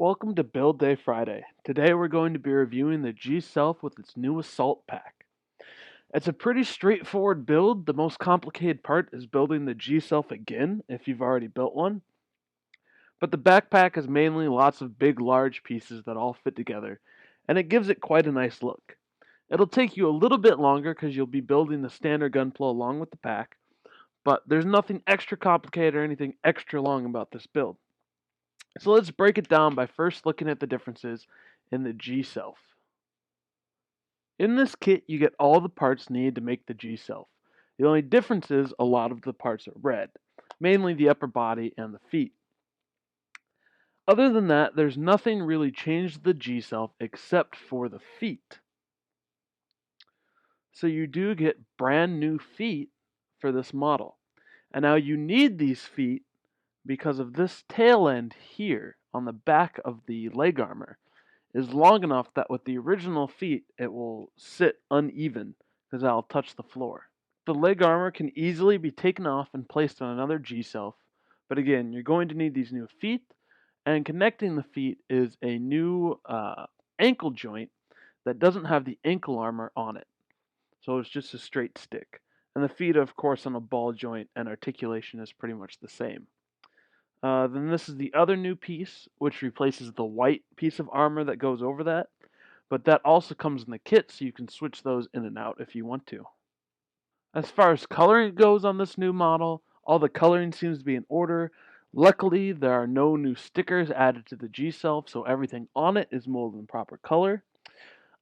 Welcome to Build Day Friday. Today we're going to be reviewing the G-Self with its new Assault Pack. It's a pretty straightforward build. The most complicated part is building the G-Self again, if you've already built one. But the backpack is mainly lots of big, large pieces that all fit together, and it gives it quite a nice look. It'll take you a little bit longer because you'll be building the standard gunpla along with the pack, but there's nothing extra complicated or anything extra long about this build. So let's break it down by first looking at the differences in the G-Self. In this kit, you get all the parts needed to make the G-Self. The only difference is a lot of the parts are red, mainly the upper body and the feet. Other than that, there's nothing really changed to the G-Self except for the feet. So you do get brand new feet for this model. And now you need these feet because of this tail end here on the back of the leg armor is long enough that with the original feet it will sit uneven because I'll touch the floor. The leg armor can easily be taken off and placed on another G-Self, but again, you're going to need these new feet, and connecting the feet is a new ankle joint that doesn't have the ankle armor on it. So it's just a straight stick. And the feet, of course, on a ball joint, and articulation is pretty much the same. Then this is the other new piece, which replaces the white piece of armor that goes over that. But that also comes in the kit, so you can switch those in and out if you want to. As far as coloring goes on this new model, all the coloring seems to be in order. Luckily, there are no new stickers added to the G-Self, so everything on it is molded in proper color.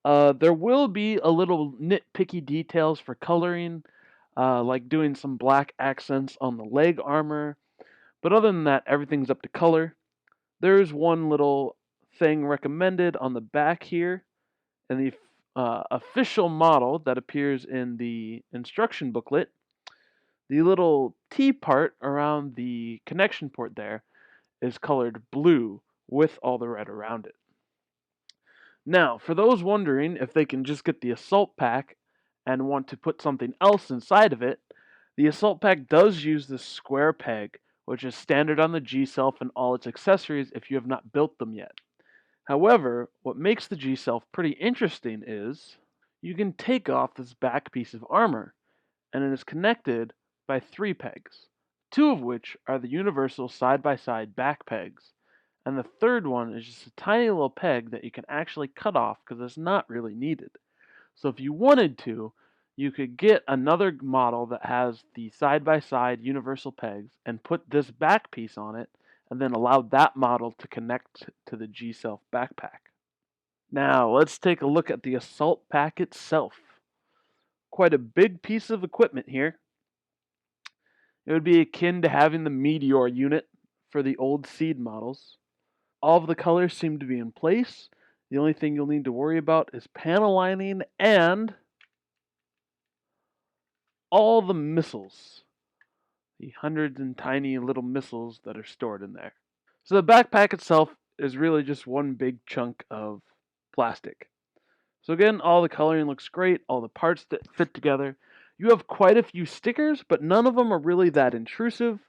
There will be a little nitpicky details for coloring, like doing some black accents on the leg armor. But other than that, everything's up to color. There's one little thing recommended on the back here in the official model that appears in the instruction booklet. The little T part around the connection port there is colored blue with all the red around it. Now, for those wondering if they can just get the Assault Pack and want to put something else inside of it, the Assault Pack does use this square peg, which is standard on the G-Self and all its accessories if you have not built them yet. However, what makes the G-Self pretty interesting is you can take off this back piece of armor, and it is connected by 3 pegs, 2 of which are the universal side-by-side back pegs, and the third one is just a tiny little peg that you can actually cut off because it's not really needed. So if you wanted to, you could get another model that has the side-by-side universal pegs and put this back piece on it, and then allow that model to connect to the G-Self backpack. Now, let's take a look at the Assault Pack itself. Quite a big piece of equipment here. It would be akin to having the Meteor unit for the old Seed models. All of the colors seem to be in place. The only thing you'll need to worry about is panel lining and all the missiles. The hundreds and tiny little missiles that are stored in there. So the backpack itself is really just one big chunk of plastic. So again, all the coloring looks great, all the parts that fit together. You have quite a few stickers, but none of them are really that intrusive.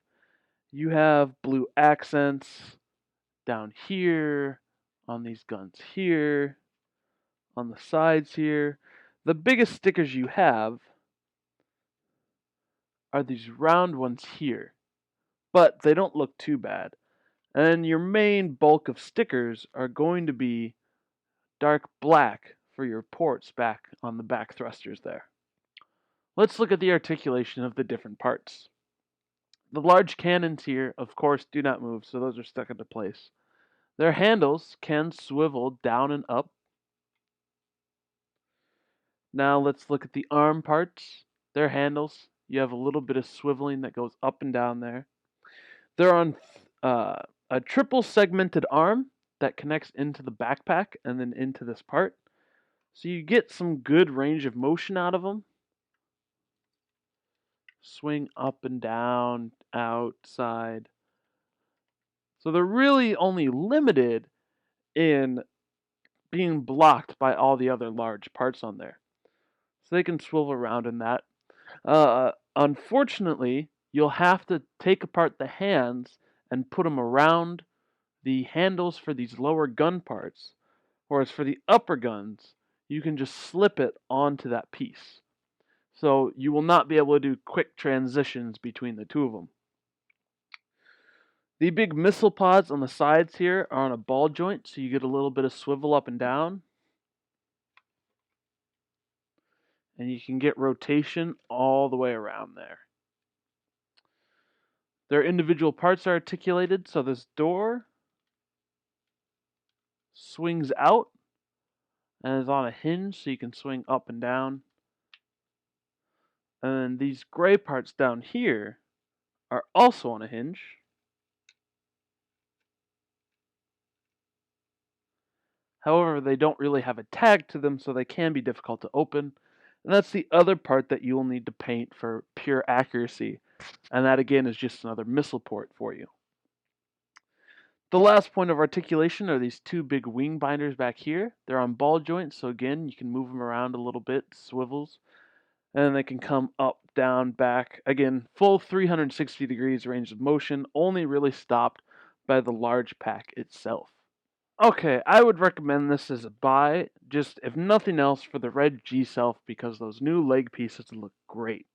You have blue accents down here, on these guns here, on the sides here. The biggest stickers you have are these round ones here, but they don't look too bad. And your main bulk of stickers are going to be dark black for your ports back on the back thrusters there. Let's look at the articulation of the different parts. The large cannons here, of course, do not move, so those are stuck into place. Their handles can swivel down and up. Now let's look at the arm parts. Their handles, you have a little bit of swiveling that goes up and down there. They're on a triple segmented arm that connects into the backpack and then into this part. So you get some good range of motion out of them. Swing up and down, outside. So they're really only limited in being blocked by all the other large parts on there. So they can swivel around in that. Unfortunately, you'll have to take apart the hands and put them around the handles for these lower gun parts, whereas for the upper guns, you can just slip it onto that piece. So you will not be able to do quick transitions between the two of them. The big missile pods on the sides here are on a ball joint, so you get a little bit of swivel up and down. And you can get rotation all the way around there. Their individual parts are articulated, so this door swings out and is on a hinge, so you can swing up and down. And then these gray parts down here are also on a hinge. However, they don't really have a tag to them, so they can be difficult to open. And that's the other part that you will need to paint for pure accuracy. And that again is just another missile port for you. The last point of articulation are these two big wing binders back here. They're on ball joints, so again, you can move them around a little bit, swivels, and then they can come up, down, back. Again, full 360 degrees range of motion, only really stopped by the large pack itself. Okay, I would recommend this as a buy, just if nothing else for the red G-Self because those new leg pieces look great.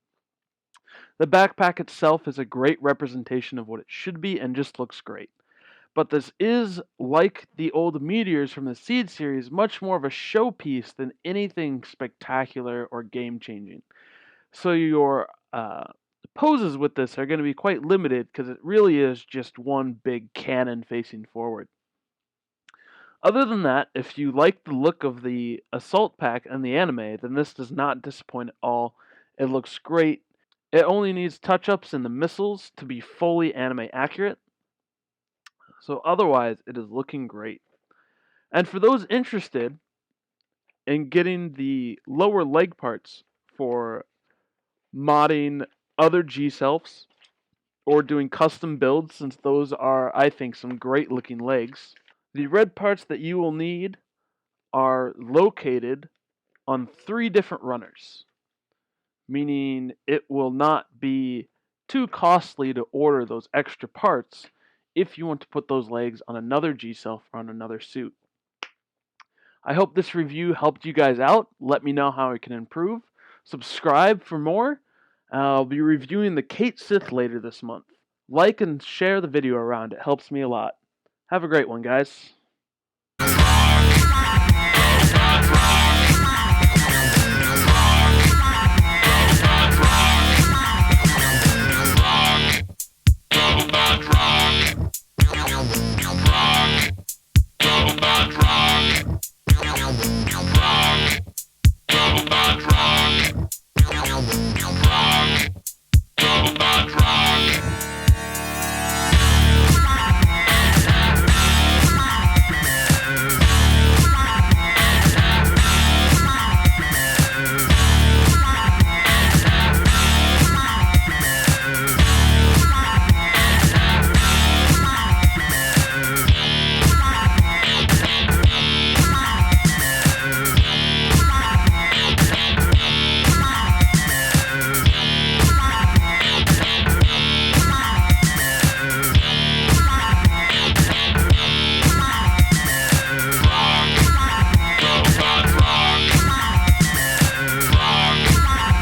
The backpack itself is a great representation of what it should be and just looks great. But this is, like the old meteors from the Seed series, much more of a showpiece than anything spectacular or game-changing. So your poses with this are going to be quite limited because it really is just one big cannon facing forward. Other than that, if you like the look of the Assault Pack and the anime, then this does not disappoint at all. It looks great. It only needs touch-ups in the missiles to be fully anime accurate. So otherwise, it is looking great. And for those interested in getting the lower leg parts for modding other G-Selfs or doing custom builds, since those are, I think, some great looking legs, the red parts that you will need are located on 3 different runners, meaning it will not be too costly to order those extra parts if you want to put those legs on another G-Self or on another suit. I hope this review helped you guys out. Let me know how I can improve. Subscribe for more. I'll be reviewing the Kate Sith later this month. Like and share the video around. It helps me a lot. Have a great one, guys.